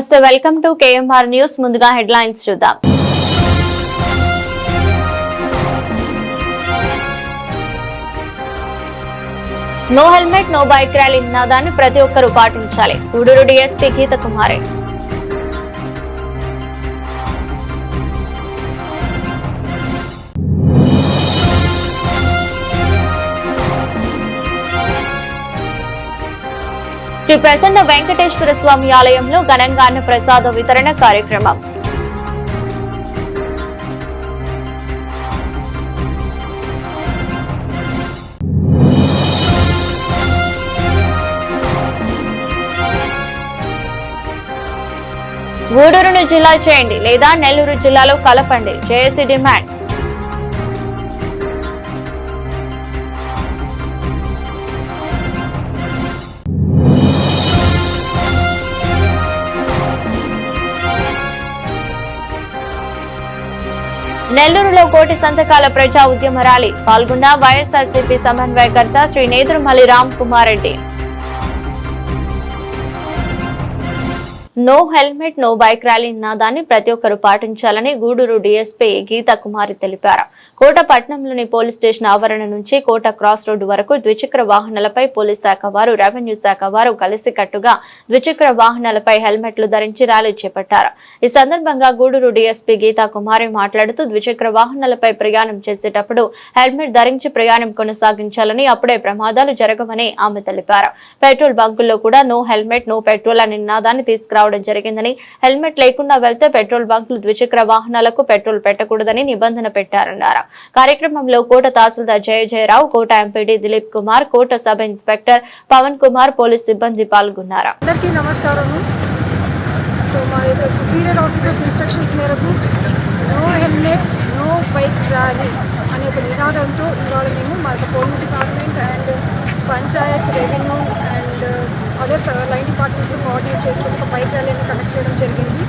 నమస్తే, welcome to KMR news. ముందుగా headlines చూద్దాం. No helmet no bike rally నినాదాన్ని ప్రతి ఒక్కరూ పాటించాలి. గూడూరు DSP గీత కుమారి. శ్రీ ప్రసన్న వెంకటేశ్వర స్వామి ఆలయంలో ఘనంగా అన్న ప్రసాద వితరణ కార్యక్రమం. గూడూరును జిల్లా చేయండి లేదా నెల్లూరు జిల్లాలో కలపండి, జేఏసీ డిమాండ్. నెల్లూరులో కోటి సంతకాల ప్రజా ఉద్యమ ర్యాలీ పాల్గొన్న వైఎస్ఆర్సీపీ సమన్వయకర్త Shri Nedurumalli Ram Kumar Reddy. No helmet no bike rally నినాదాన్ని ప్రతి ఒక్కరూ పాటించాలని గూడూరు DSP గీత కుమారి తెలిపారు. కోట పట్టణంలోని పోలీస్ స్టేషన్ ఆవరణ నుంచి కోట క్రాస్ రోడ్డు వరకు ద్విచక్ర వాహనాలపై పోలీస్ శాఖ వారు, రెవెన్యూ శాఖ వారు కలిసికట్టుగా ద్విచక్ర వాహనాలపై హెల్మెట్లు ధరించి ర్యాలీ చేపట్టారు. ఈ సందర్భంగా గూడూరు DSP గీత కుమారి మాట్లాడుతూ ద్విచక్ర వాహనాలపై ప్రయాణం చేసేటప్పుడు హెల్మెట్ ధరించి ప్రయాణం కొనసాగించాలని, అప్పుడే ప్రమాదాలు జరగవని ఆమె తెలిపారు. పెట్రోల్ బంకుల్లో కూడా నో హెల్మెట్ నో పెట్రోల్ అనే నినాదాన్ని తీసుకురావడం జరిగిందని, హెల్మెట్ లేకుండా వెళ్తే పెట్రోల్ బంకులు ద్విచక్ర వాహనాలకు పెట్రోల్ పెట్టకూడదని నిబంధన పెట్టారన్నారు. కార్యక్రమంలో కోట తహసీల్దార్ Jayarao, Kota MPD Dilip Kumar, Kota sub inspector Pavan Kumar, police సిబ్బంది పాల్గొన్నారు. అనే ఒక నినాదంతో ఇవాళ మేము మా police department and panchayat, revenue and others line డిపార్ట్మెంట్స్తో కోఆర్డినేట్ చేసుకుని ఒక బైక్ ర్యాలీని కండక్ట్ చేయడం జరిగింది.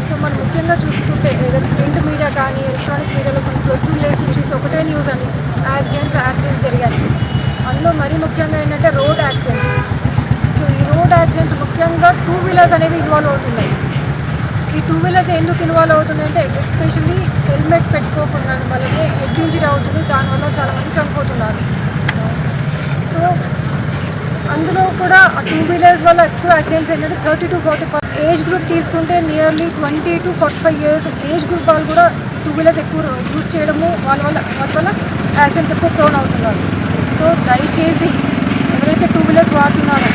సో మనం ముఖ్యంగా చూసుకుంటే ఏదైనా ప్రింట్ మీడియా కానీ ఎలక్ట్రానిక్ మీడియాలో మనం పొద్దున్న లేసి చూసి ఒకటే న్యూస్ అని యాక్సిడెంట్స్ జరిగాయి. అందులో మరీ ముఖ్యంగా ఏంటంటే రోడ్ యాక్సిడెంట్స్. సో ఈ రోడ్ యాక్సిడెంట్స్ ముఖ్యంగా 2 వీలర్స్ అనేవి ఇన్వాల్వ్ అవుతున్నాయి. ఈ 2 వీలర్స్ ఎందుకు ఇన్వాల్వ్ అవుతున్నాయంటే ఎస్పెషల్లీ హెల్మెట్ పెట్టుకోకుండా వల్లనే హెడ్ ఇంజరీ అవుతుంది. దానివల్ల చాలామంది చనిపోతున్నారు. సో అందులో కూడా 2 వీలర్స్ వల్ల ఎక్కువ యాక్సిడెంట్స్ ఏంటంటే 30 to 40 ఏజ్ గ్రూప్ తీసుకుంటే nearly 20 to 45 years age group వాళ్ళు కూడా 2 వీలర్స్ ఎక్కువ యూజ్ చేయడము వాటి వల్ల యాక్సిడెంట్స్ ఎక్కువ ప్రోన్ అవుతున్నారు. సో దయచేసి ఎవరైతే 2 వీలర్స్ వాడుతున్నారో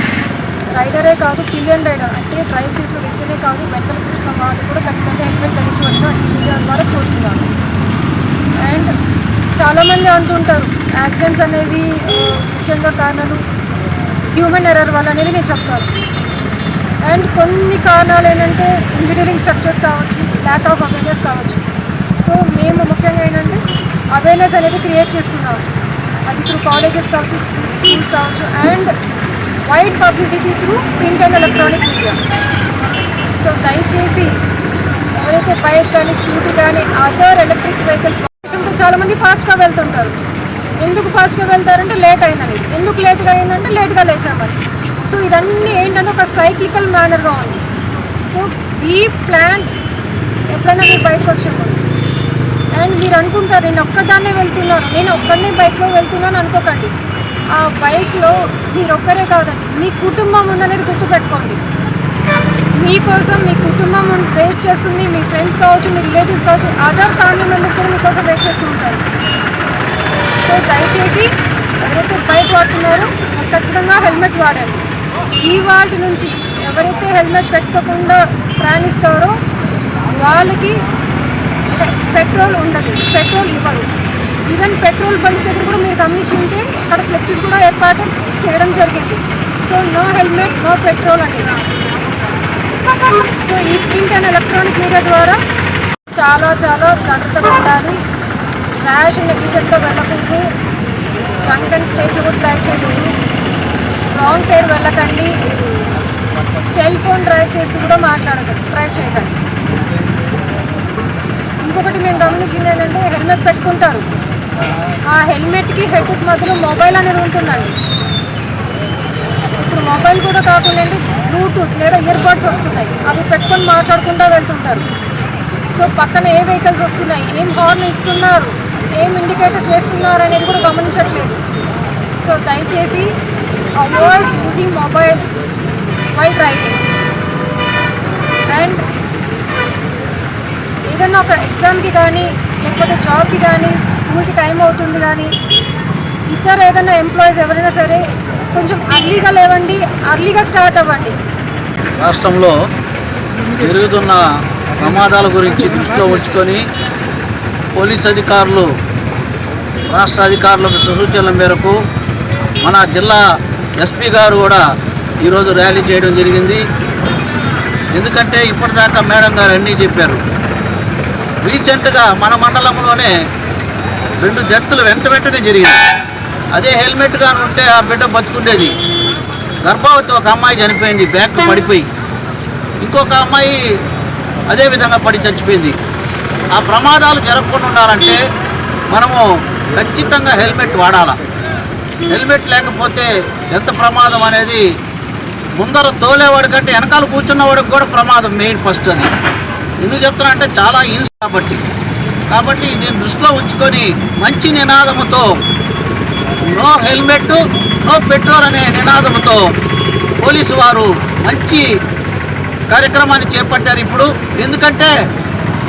రైడరే కాదు, పిలియన్ రైడర్ అంటే డ్రైవ్ చేసిన వ్యక్తినే కాదు, వెంటనే కూర్చున్న వాళ్ళు కూడా ఖచ్చితంగా హెల్మెట్ ధరించవలసిన మీడియా ద్వారా కోరుతున్నారు. అండ్ చాలామంది అంటుంటారు యాక్సిడెంట్స్ అనేవి ముఖ్యంగా కారణాలు హ్యూమన్ ఎర్రర్ వల్ల అనేది నేను చెప్తాను. అండ్ కొన్ని కారణాలు ఏంటంటే ఇంజనీరింగ్ స్ట్రక్చర్స్ కావచ్చు, ల్యాక్ ఆఫ్ అవేర్నెస్ కావచ్చు. సో మేము ముఖ్యంగా ఏంటంటే అవేర్నెస్ అనేది క్రియేట్ చేస్తున్నాము. అది త్రూ కాలేజెస్ కావచ్చు, స్కూల్స్ కావచ్చు, and wide publicity through print and electronic media. So దయచేసి ఎవరైతే బైక్ కానీ స్కూటీ కానీ అదర్ ఎలక్ట్రిక్ వెహికల్స్ చాలామంది ఫాస్ట్గా వెళ్తుంటారు. ఎందుకు ఫాస్ట్గా వెళ్తారంటే లేట్ అయిందని. ఎందుకు లేట్గా అయిందంటే లేట్గా లేచామని. సో ఇదన్నీ ఏంటంటే ఒక సైక్లికల్ మేనర్గా ఉంది. సో ఈ ప్లాన్ ఎప్పుడైనా మీరు బైక్ వచ్చాము అండ్ మీరు అనుకుంటారు నేను ఒక్కదాన్నే వెళ్తున్నాను, నేను ఒక్కడనే బైక్లో వెళ్తున్నాను అనుకోకండి. ఆ బైక్లో మీరు ఒక్కరే కాదండి, మీ కుటుంబం ఉందనేది గుర్తుపెట్టుకోండి. మీకోసం మీ కుటుంబం వెయిట్ చేస్తుంది. మీ ఫ్రెండ్స్ కావచ్చు, మీ రిలేటివ్స్ కావచ్చు, అదర్ ఫ్యామిలీ మెంబర్స్ కూడా మీకోసం వెయిట్ చేస్తూ ఉంటారు. సో దయచేసి ఎవరైతే బైక్ వాడుతున్నారో ఖచ్చితంగా హెల్మెట్ వాడండి. ఈ వాటి నుంచి ఎవరైతే హెల్మెట్ పెట్టుకోకుండా ప్రయాణిస్తారో వాళ్ళకి పెట్రోల్ ఉండదు, పెట్రోల్ ఇవ్వరు. ఈవెన్ పెట్రోల్ బంక్స్ దగ్గర కూడా మీరు గమనించి ఉంటే అక్కడ ఫ్లెక్సీస్ కూడా ఏర్పాటు చేయడం జరిగింది. So no helmet no petrol అనేది. సో ఈ ప్రింట్ అండ్ ఎలక్ట్రానిక్ మీడియా ద్వారా చాలా జాగ్రత్తగా ఉండాలి. ర్యాష్ నెగ్లిజెంట్గా వెళ్ళకూడదు. డ్రంక్ అండ్ స్టేట్లో కూడా డ్రైవ్ చేయకూడదు. రాంగ్ సైడ్ వెళ్ళకండి. సెల్ ఫోన్ డ్రైవ్ చేస్తూ కూడా డ్రైవ్ చేయకండి. ఇంకొకటి మేము గమనించింది ఏంటంటే హెల్మెట్ పెట్టుకుంటారు, ఆ హెల్మెట్కి హెడ్కి మధ్యలో మొబైల్ అనేది ఉంటుందండి. ఇప్పుడు మొబైల్ కూడా కాకుండా బ్లూటూత్ లేదా ఇయర్ బడ్స్ వస్తున్నాయి, అవి పెట్టుకొని మాట్లాడుకుంటూ వెళ్తుంటారు. సో పక్కన ఏ వెహికల్స్ వస్తున్నాయి, ఏం హార్న్ ఇస్తున్నారు, ఏం ఇండికేటర్స్ వేస్తున్నారు అనేది కూడా గమనించట్లేదు. సో దయచేసి avoid using mobiles while driving. And ఏదన్నా ఒక ఎగ్జామ్కి కానీ లేకపోతే జాబ్కి కానీ స్కూల్కి టైం అవుతుంది కానీ ఇతర ఏదైనా ఎంప్లాయీస్ ఎవరైనా సరే కొంచెం అర్లీగా లేవండి, అర్లీగా స్టార్ట్ అవ్వండి. రాష్ట్రంలో జరుగుతున్న ప్రమాదాల గురించి దృష్టిలో ఉంచుకొని పోలీస్ అధికారులు రాష్ట్ర అధికారులకు సూచనల మేరకు మన జిల్లా ఎస్పీ గారు కూడా ఈరోజు ర్యాలీ చేయడం జరిగింది. ఎందుకంటే ఇప్పటిదాకా మేడం గారు అన్నీ చెప్పారు. రీసెంట్గా మన మండలంలోనే 2 డెత్తులు వెంటనే జరిగింది. అదే హెల్మెట్ కానీ ఉంటే ఆ బిడ్డ బతుకుండేది. గర్భవతి ఒక అమ్మాయి చనిపోయింది బ్యాక్ పడిపోయి, ఇంకొక అమ్మాయి అదేవిధంగా పడి చచ్చిపోయింది. ఆ ప్రమాదాలు జరగకుండా ఉండాలంటే మనము ఖచ్చితంగా హెల్మెట్ వాడాలి. హెల్మెట్ లేకపోతే ఎంత ప్రమాదం అనేది ముందర తోలేవాడి కంటే వెనకాల కూర్చున్నవాడికి కూడా ప్రమాదం మెయిన్ ఫస్ట్. అది ఎందుకు చెప్తున్నా అంటే చాలా ఈన్స్ కాబట్టి దీన్ని దృష్టిలో ఉంచుకొని మంచి నినాదముతో నో హెల్మెట్ నో పెట్రోల్ అనే నినాదంతో పోలీసు వారు మంచి కార్యక్రమాన్ని చేపట్టారు ఇప్పుడు. ఎందుకంటే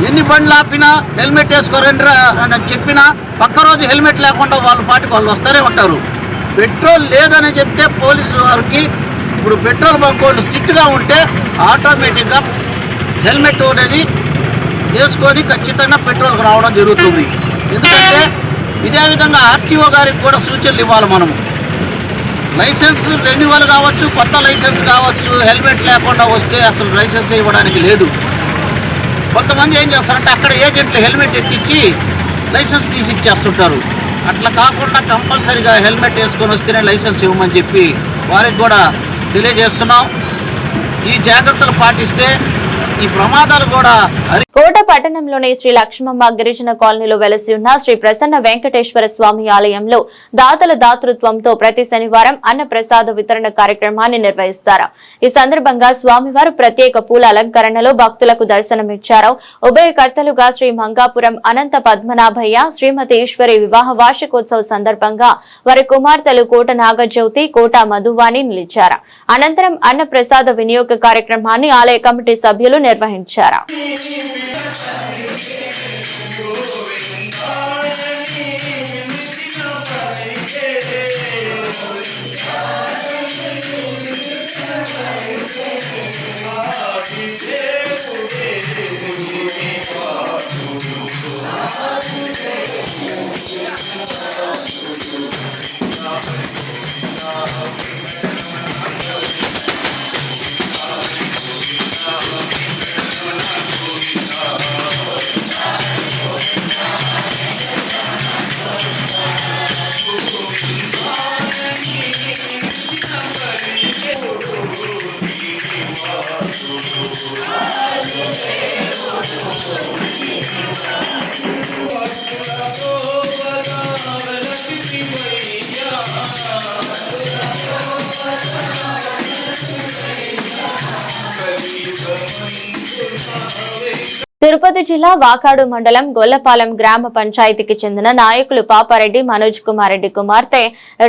ఎన్ని బండ్లు ఆపినా హెల్మెట్ వేసుకోరండి అని చెప్పినా పక్క రోజు హెల్మెట్ లేకుండా వాళ్ళ పాటికి వాళ్ళు వస్తూనే ఉంటారు. పెట్రోల్ లేదని చెప్తే పోలీసు వారికి ఇప్పుడు పెట్రోల్ బంక్ వాళ్ళు స్ట్రిక్ట్గా ఉంటే ఆటోమేటిక్గా హెల్మెట్ అనేది వేసుకొని ఖచ్చితంగా పెట్రోల్కి రావడం జరుగుతుంది. ఎందుకంటే ఇదే విధంగా ఆర్టీఓ గారికి కూడా సూచనలు ఇవ్వాలి. మనము లైసెన్స్ రెన్యువల్ కావచ్చు, కొత్త లైసెన్స్ కావచ్చు, హెల్మెట్ లేకుండా వస్తే అసలు లైసెన్స్ ఇవ్వడానికి లేదు. కొంతమంది ఏం చేస్తారంటే అక్కడ ఏజెంట్లు హెల్మెట్ ఎక్కించి లైసెన్స్ తీసి ఇచ్చేస్తుంటారు. అట్లా కాకుండా కంపల్సరీగా హెల్మెట్ వేసుకొని వస్తేనే లైసెన్స్ ఇవ్వమని చెప్పి వారికి కూడా తెలియజేస్తున్నాం. ఈ జాగ్రత్తలు పాటిస్తే ఈ ప్రమాదాలు కూడా. కోట పట్టణంలోని శ్రీ లక్ష్మమ్మ గిరిజన కాలనీలో వెలసి ఉన్న శ్రీ ప్రసన్న వెంకటేశ్వర స్వామి ఆలయంలో దాతల దాతృత్వంతో ప్రతి శనివారం అన్న ప్రసాద వితరణ కార్యక్రమాన్ని నిర్వహిస్తారు. ఈ సందర్భంగా స్వామివారు ప్రత్యేక పూల అలంకరణలో భక్తులకు దర్శనమిచ్చారు. ఉభయకర్తలుగా శ్రీ మంగాపురం అనంత పద్మనాభయ్య శ్రీమతి ఈశ్వరి వివాహ వార్షికోత్సవ సందర్భంగా వారి కుమార్తెలు కోట నాగజ్యోతి, కోట మధువాణి నిలిచారు. అనంతరం అన్న ప్రసాద వినియోగ కార్యక్రమాన్ని ఆలయ కమిటీ సభ్యులు నిర్వహించారు. తిరుపతి జిల్లా వాకాడు మండలం గొల్లపాలెం గ్రామ పంచాయతీకి చెందిన నాయకులు పాపారెడ్డి మనోజ్ కుమార్ రెడ్డి కుమార్తె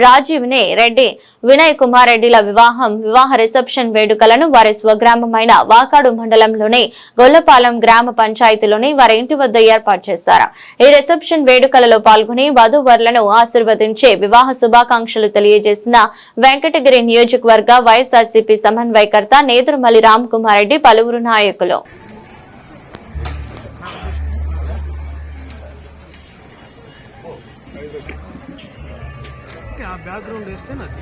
రాజీవ్ని రెడ్డి వినయ్ కుమార్ రెడ్డిల వివాహ రిసెప్షన్ వేడుకలను వారి స్వగ్రామమైన వాకాడు మండలంలోని గొల్లపాలెం గ్రామ పంచాయతీలోని వారి ఇంటి వద్ద ఏర్పాటు చేశారు. ఈ రిసెప్షన్ వేడుకలలో పాల్గొని వధూవరులను ఆశీర్వదించి వివాహ శుభాకాంక్షలు తెలియజేసిన వెంకటగిరి నియోజకవర్గ వైఎస్ఆర్సీపీ సమన్వయకర్త నేదురుమల్లి రామ్ కుమార్ రెడ్డి పలువురు నాయకులు. బ్యాక్గ్రౌండ్ వేస్తే నాది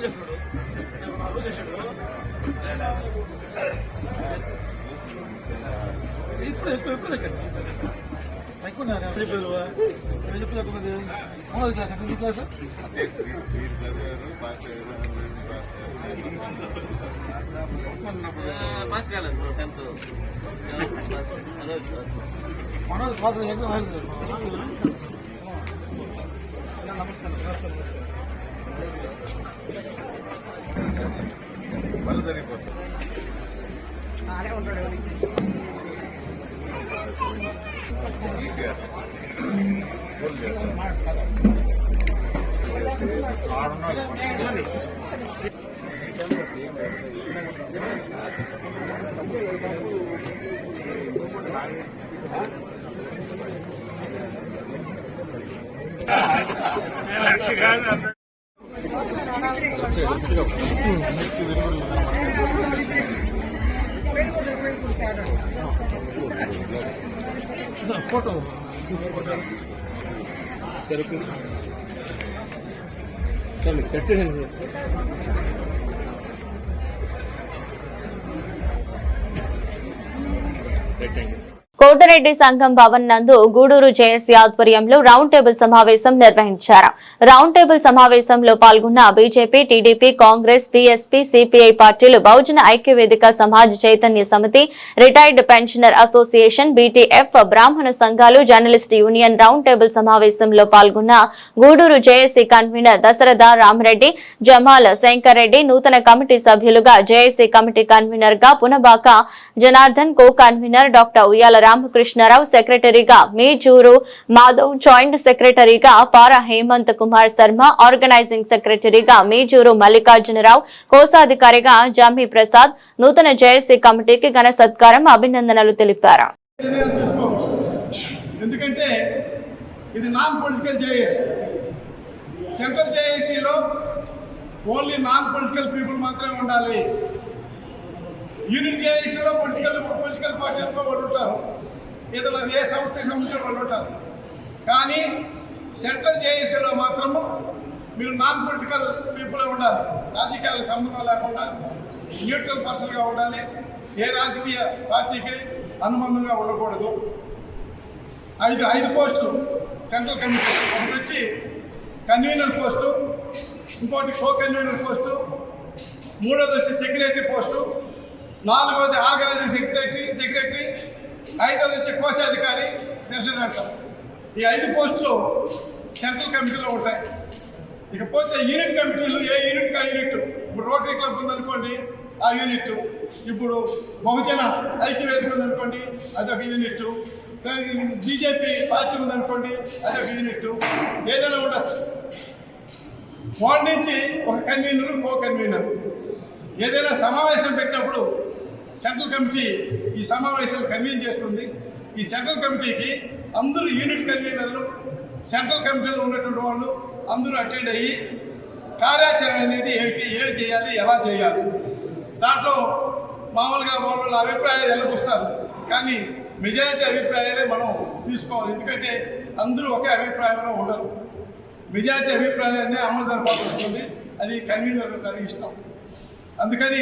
ఇప్పుడు ఎక్కువ class class Manoj class photo Kota Reddy సంఘం భవన్ నందు గూడూరు జేఏసీ ఆధ్వర్యంలో రౌండ్ టేబుల్ సమావేశం నిర్వహించారు. రౌండ్ టేబుల్ సమావేశంలో పాల్గొన్న BJP, TDP, Congress, BSP, CPI పార్టీలు, బహుజన ఐక్య వేదిక, సమాజ్ చైతన్య సమితి, రిటైర్డ్ పెన్షనర్ అసోసియేషన్, బీటీఎఫ్, బ్రాహ్మణ సంఘాలు, జర్నలిస్ట్ యూనియన్ రౌండ్ టేబుల్ సమావేశంలో పాల్గొన్న గూడూరు జేఏసీ కన్వీనర్ దశరథ రామరెడ్డి, జమాల్ శంకర్ రెడ్డి, నూతన కమిటీ సభ్యులుగా జేఏసీ కమిటీ కన్వీనర్ గా పునబాక జనార్దన్, కో కన్వీనర్ డాక్టర్ ఉయ్యాల రామకృష్ణారావు, సెక్రటరీగా మీజూరు మాధవ్, జాయింట్ సెక్రటరీగా పారా హేమంత్ కుమార్ శర్మ, ఆర్గనైజింగ్ సెక్రటరీగా మీజూరు మల్లికార్జునరావు, కోశాధికారిగా జామి ప్రసాద్, నూతన జేఏసీ కమిటీకి ఘన సత్కారం, అభినందనలు తెలిపారు. ఎందుకంటే ఇది నాన్ పొలిటికల్ జేఏసీ. సెంట్రల్ జేఏసీలో ఓన్లీ నాన్ పొలిటికల్ పీపుల్ మాత్రమే ఉండాలి. యూనిట్ జేఏసీలో పొలిటికల్ పార్టీ అనుకో వాళ్ళు ఉంటారు, ఏదైనా ఏ సంస్థకి సంబంధించిన వాళ్ళు ఉంటారు. కానీ సెంట్రల్ జేఏసీలో మాత్రము మీరు నాన్ పొలిటికల్ పీపుల్ ఉండాలి. రాజకీయాలకు సంబంధం లేకుండా న్యూట్రల్ పర్సన్గా ఉండాలి. ఏ రాజకీయ పార్టీకి అనుబంధంగా ఉండకూడదు. ఐదు పోస్టులు సెంట్రల్ కమిటీ. ఒకటి వచ్చి కన్వీనర్ పోస్టు, ఇంకోటి కో కన్వీనర్ పోస్టు, మూడోది వచ్చి సెక్రటరీ పోస్టు, నాలుగోది ఆర్గనైజింగ్ సెక్రటరీ, ఐదోది వచ్చి కోశాధికారి, ట్రెజరర్ అంటారు. ఈ 5 పోస్టులు సెంట్రల్ కమిటీలో ఉంటాయి. ఇకపోతే యూనిట్ కమిటీలు, ఏ యూనిట్ ఆ యూనిట్. ఇప్పుడు రోటరీ క్లబ్ ఉందనుకోండి, ఆ యూనిట్. ఇప్పుడు బహుజన ఐక్యవేదిక ఉందనుకోండి, అదొక యూనిట్. బీజేపీ పార్టీ ఉందనుకోండి, అదొక యూనిట్. ఏదైనా ఉండొచ్చు. వార్డు నుంచి ఒక కన్వీనరు, కో కన్వీనర్. ఏదైనా సమావేశం పెట్టినప్పుడు సెంట్రల్ కమిటీ ఈ సమావేశాలు కన్వీన్ చేస్తుంది. ఈ సెంట్రల్ కమిటీకి అందరూ యూనిట్ కన్వీనర్లు, సెంట్రల్ కమిటీలో ఉన్నటువంటి వాళ్ళు అందరూ అటెండ్ అయ్యి కార్యాచరణ అనేది ఏమిటి, ఏమి చేయాలి, ఎలా చేయాలి, దాంట్లో మామూలుగా వాళ్ళ అభిప్రాయాలు వెళ్ళకొస్తారు. కానీ మెజారిటీ అభిప్రాయాలే మనం తీసుకోవాలి. ఎందుకంటే అందరూ ఒకే అభిప్రాయంలో ఉండరు. మెజారిటీ అభిప్రాయాన్ని అమలు జరపాల్సి వస్తుంది. అది కన్వీనర్లకు అది ఇష్టం. అందుకని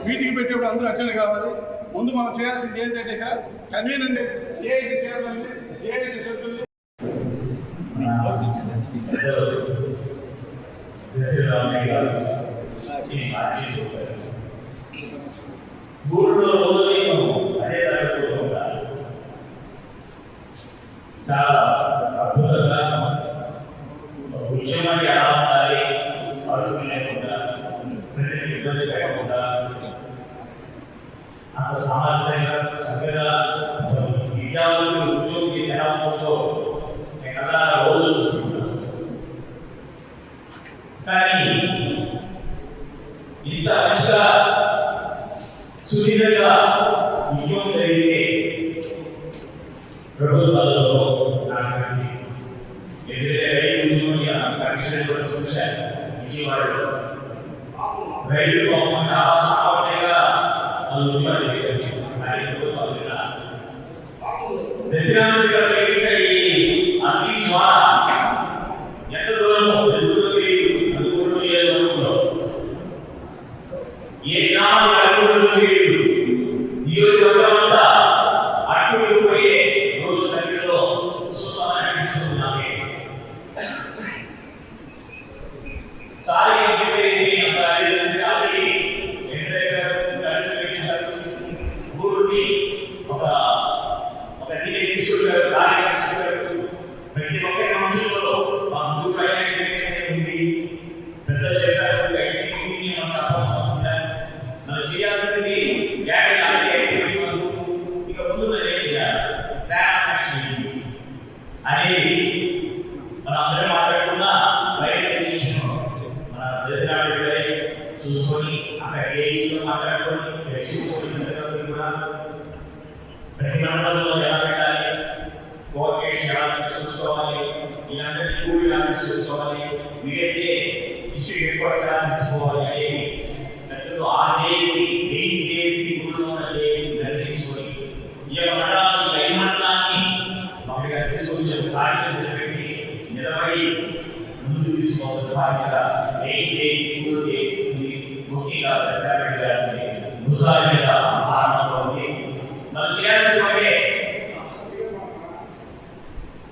మీటింగ్ పెట్టేప్పుడు అందరూ అటెండ్ కావాలి. ముందు మనం చేయాల్సింది ఏంటంటే ఇక్కడ కన్వీనర్ జేఏసీ చైర్మన్, జేఏసీ సభ్యులు చాలా అద్భుతంగా ఉద్యమాన్ని ఎలా ఉండాలి, అడుగు లేకుండా, ప్రజలకు ఇబ్బంది పెట్టకుండా, అంత సామరస్యంగా చక్కగా విద్యార్థులు ఉద్యోగం చేసే అనుభవంతో నేను అలా రోజు చూస్తున్నాను. కానీ ఇంత మంచిగా సుదీర్ఘంగా ఉద్యోగం జరిగితే ప్రభుత్వాలలో నాకు తెలిసి రైతు ఉద్యోగం పరీక్షలు కూడా చూశాను. విజయవాడలో రైతు చాలా సామర్థ్యంగా వాళ్ళు ఉద్యోగాలు చేశారు. కానీ ప్రభుత్వాలు దశరాముడి గారు అగ్ని జ్వాల ఎంత దూరమో ఎందుకు తెలియదు. అనుకూలంలో ఏ దూరంలో ఏ నాలుగు అనుకూలంలో తెలియదు. ఈ రోజు అంతా అట్టుకు పోయే రోజు దగ్గరలో సుఖమైన అనిపిస్తున్నామే. సారీ చెప్పేది ఆల్రెడీ ఊరిని ఒక తీసుకుంటారు. ప్రతి మండలంలో ఎలా పెట్టాలి, కోఆర్డినేషన్ ఎలా చూసుకోవాలి, ఇలాంటి కూడి ఎలా చూసుకోవాలి, వీలైతే డిస్ట్రిక్ట్ హెడ్ క్వార్టర్స్ ఎలా తీసుకోవాలి అనేది ప్రజలు ఆ చేసి మెయిన్ చేసి ఊళ్ళో ఉన్న చేసి నిర్ణయించుకొని ఈ మండలాన్ని 5 మండలాన్ని మామూలుగా తీసుకొచ్చిన కార్యక్రమం పెట్టి నిలబడి ముందుకు తీసుకోవాల్సిన బాధ్యత మెయిన్ చేసి ఊళ్ళో చేసి ముఖ్యంగా ప్రెసిడెంట్ గారిని భుజాల మీద భారంతో ఉంది. మనం చేయాల్సిన ఒకటే,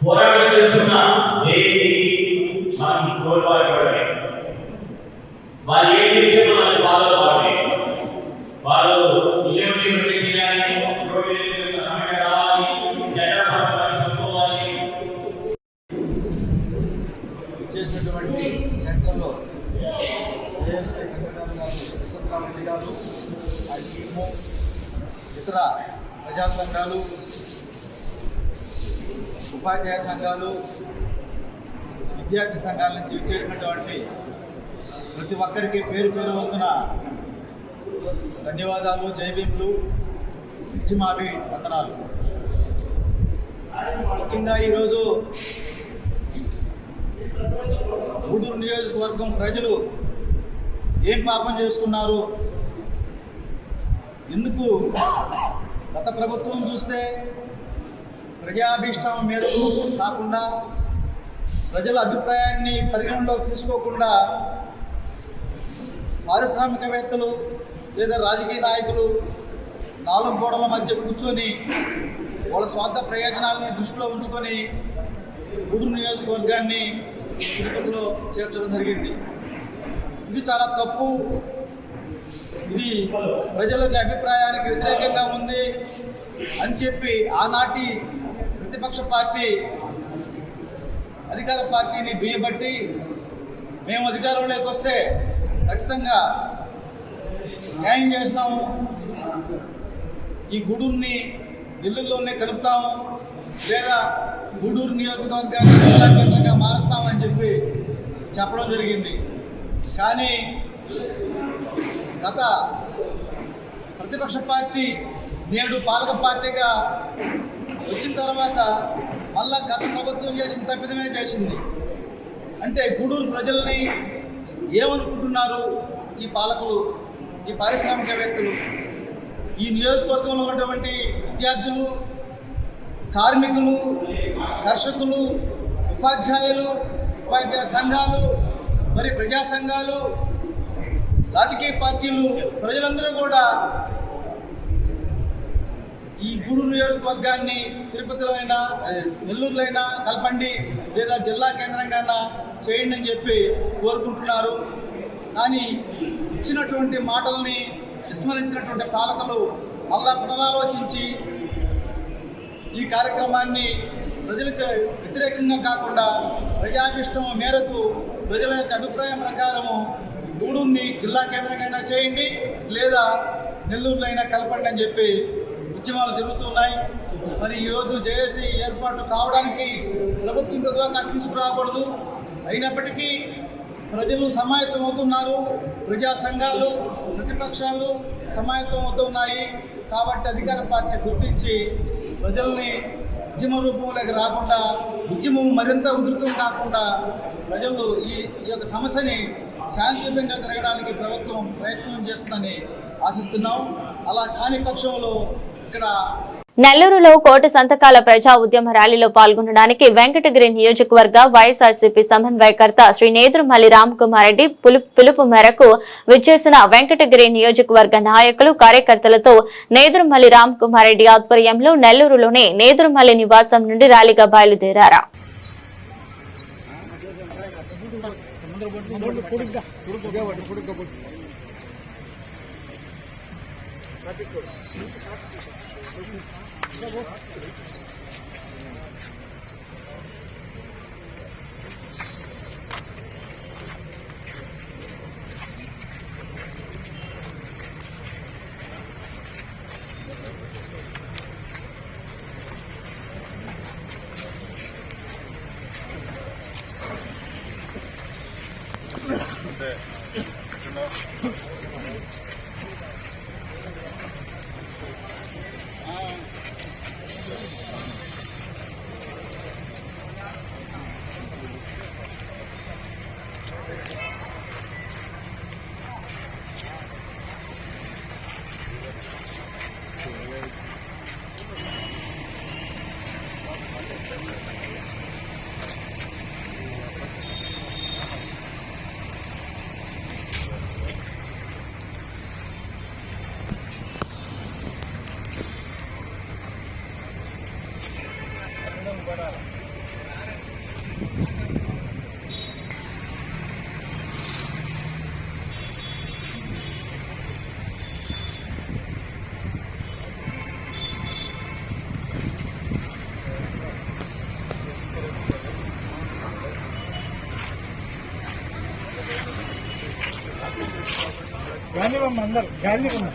పోరాటం చేస్తున్న దేశీ మనం కోల్పోయే వాళ్ళు ఏం చెప్తే మనం ఫాలో అవ్వాలి. వాళ్ళు విషయం చేయాలి, చేసినటువంటి సెంటర్లో ఏఎస్ఐ కన్వీనర్ గారు కృష్ణరామరెడ్డి గారు, ఆ టీము, ఇతర ప్రజా సంఘాలు, ఉపాధ్యాయ సంఘాలు, విద్యార్థి సంఘాల నుంచి చేసినటువంటి ప్రతి ఒక్కరికి పేరు పేరు వంతున ధన్యవాదాలు, జైభీములు, పిచ్చిమావి వందనాలు. ముఖ్యంగా ఈరోజు గూడూరు నియోజకవర్గం ప్రజలు ఏం పాపం చేసుకున్నారు, ఎందుకు గత ప్రభుత్వం చూస్తే ప్రజాభీష్టం మేరకు కాకుండా ప్రజల అభిప్రాయాన్ని పరిగణలోకి తీసుకోకుండా పారిశ్రామికవేత్తలు లేదా రాజకీయ నాయకులు 4 గోడల మధ్య కూర్చొని వాళ్ళ స్వార్థ ప్రయోజనాలని దృష్టిలో ఉంచుకొని గూడూరు నియోజకవర్గాన్ని తిరుపతిలో చేర్చడం జరిగింది. ఇది చాలా తప్పు. ఇది ప్రజలకు అభిప్రాయానికి వ్యతిరేకంగా ఉంది అని చెప్పి ఆనాటి ప్రతిపక్ష పార్టీ అధికార పార్టీని బియ్యబట్టి మేము అధికారంలోకి వస్తే ఖచ్చితంగా న్యాయం చేస్తాము, ఈ గూడూరుని ఢిల్లీలోనే కలుపుతాము, లేదా గూడూరు నియోజకవర్గాన్ని జిల్లా కేంద్రంగా మారుస్తామని చెప్పి చెప్పడం జరిగింది. కానీ గత ప్రతిపక్ష పార్టీ నేడు పాలక పార్టీగా వచ్చిన తర్వాత మళ్ళా గత ప్రభుత్వం చేసిన తప్పిదమే చేసింది. అంటే గూడూరు ప్రజల్ని ఏమనుకుంటున్నారు ఈ పాలకులు, ఈ పారిశ్రామికవేత్తలు, ఈ నియోజకవర్గంలో ఉన్నటువంటి విద్యార్థులు, కార్మికులు, కర్షకులు, ఉపాధ్యాయులు, ఉపాధ్యాయ సంఘాలు, మరి ప్రజా సంఘాలు, రాజకీయ పార్టీలు, ప్రజలందరూ కూడా ఈ గూడూరు నియోజకవర్గాన్ని తిరుపతిలో అయినా నెల్లూరులో అయినా కలపండి, లేదా జిల్లా కేంద్రంగా చేయండి అని చెప్పి కోరుకుంటున్నారు. కానీ ఇచ్చినటువంటి మాటల్ని విస్మరించినటువంటి పాలకులు మళ్ళా పునరాలోచించి ఈ కార్యక్రమాన్ని ప్రజలకు వ్యతిరేకంగా కాకుండా ప్రజాభిష్టం మేరకు ప్రజల యొక్క అభిప్రాయం ప్రకారము గూడూరుని జిల్లా కేంద్రంగా చేయండి, లేదా నెల్లూరులో అయినా కలపండి అని చెప్పి ఉద్యమాలు జరుగుతున్నాయి. మరి ఈరోజు జేఏసీ ఏర్పాటు కావడానికి ప్రభుత్వం దాకా తీసుకురాకూడదు. అయినప్పటికీ ప్రజలు సమాయత్తం అవుతున్నారు, ప్రజా సంఘాలు, ప్రతిపక్షాలు సమాయత్తం అవుతున్నాయి. కాబట్టి అధికార పార్టీ గుర్తించి ప్రజల్ని ఉద్యమ రూపంలోకి రాకుండా, ఉద్యమం మరింత ఉధృతం కాకుండా ప్రజలు ఈ యొక్క సమస్యని శాంతియుతంగా జరగడానికి ప్రభుత్వం ప్రయత్నం చేస్తుందని ఆశిస్తున్నాం. అలా కాని పక్షంలో ఇక్కడ నెల్లూరులో 1,00,00,000 సంతకాల ప్రజా ఉద్యమ ర్యాలీలో పాల్గొనడానికి వెంకటగిరి నియోజకవర్గ వైఎస్ఆర్సీపీ సమన్వయకర్త శ్రీ నేదురుమల్లి రామ్కుమార్ రెడ్డి పిలుపు మేరకు విచ్చేసిన వెంకటగిరి నియోజకవర్గ నాయకులు, కార్యకర్తలతో నేదురుమల్లి రామ్కుమార్ రెడ్డి ఆధ్వర్యంలో నెల్లూరులోని నేదురుమల్లి నివాసం నుండి ర్యాలీగా బయలుదేరారు. గాంధీబొమ్మ అందరు గాంధీబొమ్మ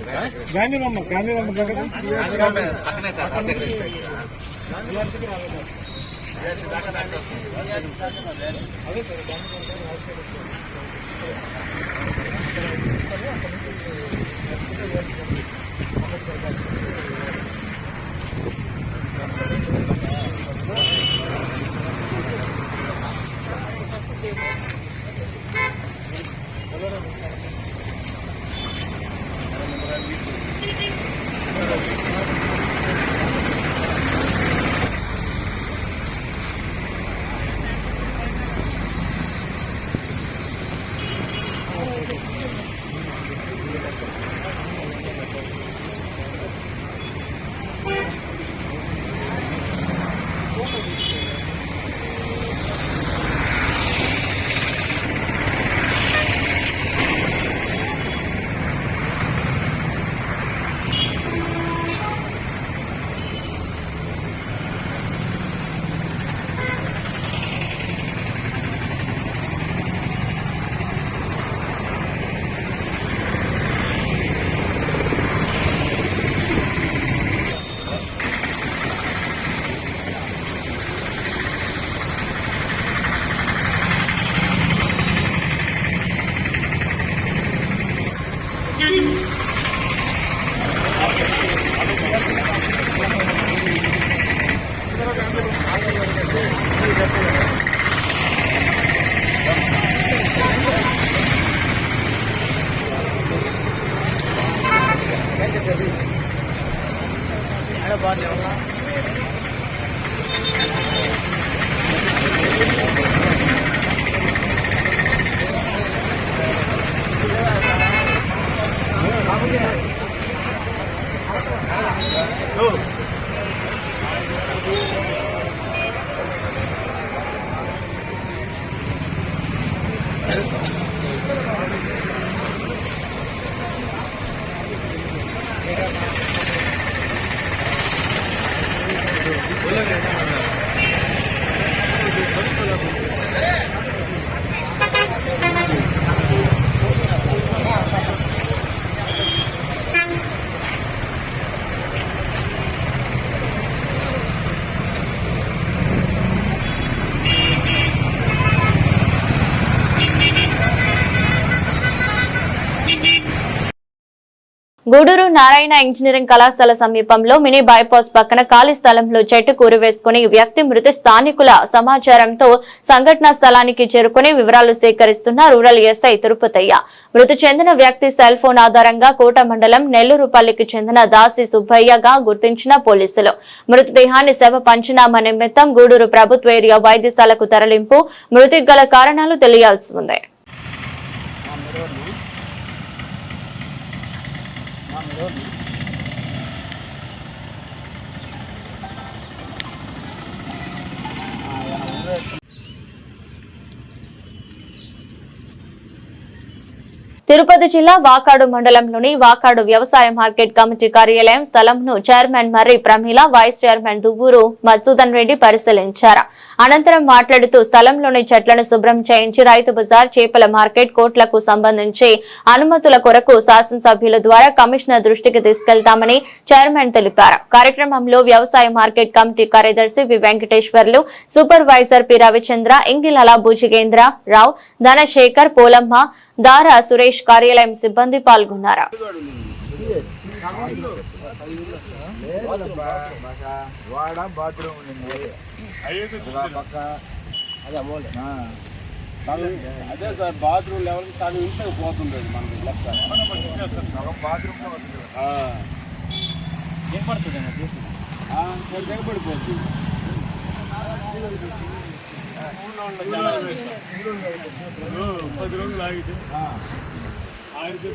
గూడూరు నారాయణ ఇంజనీరింగ్ కళాశాల సమీపంలో మినీ బైపాస్ పక్కన ఖాళీ స్థలంలో చెట్టు కూరవేసుకుని వ్యక్తి మృతి స్థానికుల సమాచారంతో సంఘటనా స్థలానికి చేరుకుని వివరాలు సేకరిస్తున్న రూరల్ ఎస్ఐ తిరుపతయ్య. మృతి చెందిన వ్యక్తి సెల్ ఫోన్ ఆధారంగా కోట మండలం నెల్లూరుపల్లికి చెందిన దాసి సుబ్బయ్యగా గుర్తించిన పోలీసులు మృతదేహాన్ని శవ పంచనామా నిమిత్తం గూడూరు ప్రభుత్వ ఏరియా వైద్యశాలకు తరలింపు. మృతికి గల కారణాలు తెలియాల్సి ఉంది. తిరుపతి జిల్లా వాకాడు మండలంలోని వాకాడు వ్యవసాయ మార్కెట్ కమిటీ కార్యాలయం స్థలంను చైర్మన్ మర్రి ప్రమీల, వైస్ చైర్మన్ దువ్వూరు మధుసూదన్ రెడ్డి పరిశీలించారు. అనంతరం మాట్లాడుతూ స్థలంలోని చెట్లను శుభ్రం చేయించి రైతు బజార్, చేపల మార్కెట్, కోట్లకు సంబంధించి అనుమతుల కొరకు శాసనసభ్యుల ద్వారా కమిషనర్ దృష్టికి తీసుకెళ్తామని చైర్మన్ తెలిపారు. కార్యక్రమంలో వ్యవసాయ మార్కెట్ కమిటీ కార్యదర్శి వి వెంకటేశ్వర్లు, సూపర్వైజర్ పి రవిచంద్ర, ఇంగిలాల భుజిగేంద్ర రావు, ధనశేఖర్, పోలమ్మ, దారా సురేష్ కార్యాలయం సిబ్బంది పాల్గొన్నారు. అదే సార్ బాత్రూమ్ లెవెల్కి సగం ఇంట్లోకి పోతుండేది మనకి లెక్క బాత్రూమ్ ఏం పడుతుంది దిగబడిపోతుంది. 10 రోజులు ఆగితే అదే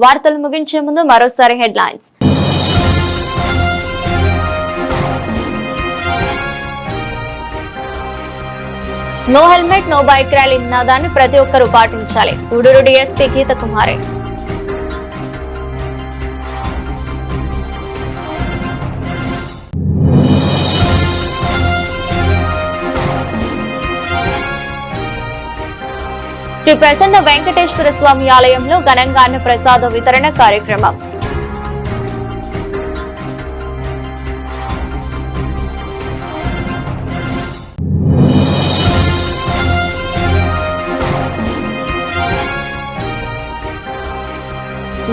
వార్తలు ముగించే ముందు మరోసారి headlines. No helmet no bike rally నినాదాన్ని ప్రతి ఒక్కరూ పాటించాలి. గూడూరు డీఎస్పీ గీతకుమారి. శ్రీ ప్రసన్న వెంకటేశ్వర స్వామి ఆలయంలో ఘనంగా అన్న ప్రసాద వితరణ కార్యక్రమం.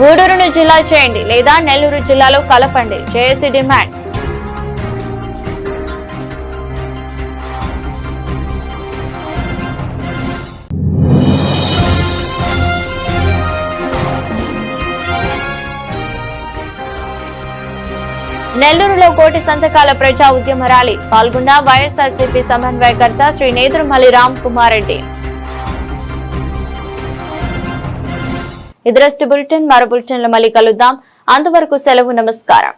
గూడూరును జిల్లా చేయండి లేదా నెల్లూరు జిల్లాలో కలపండి, జేఏసీ డిమాండ్. నెల్లూరులో కోటి సంతకాల ప్రజా ఉద్యమ ర్యాలీ పాల్గొన్న వైఎస్ఆర్సీపీ సమన్వయకర్త శ్రీ నేదురుమల్లి రామ్ కుమార్ రెడ్డి. ఇది బులెటిన్. మరో బులెటిన్లో మళ్ళీ కలుద్దాం. అంతవరకు సెలవు. నమస్కారం.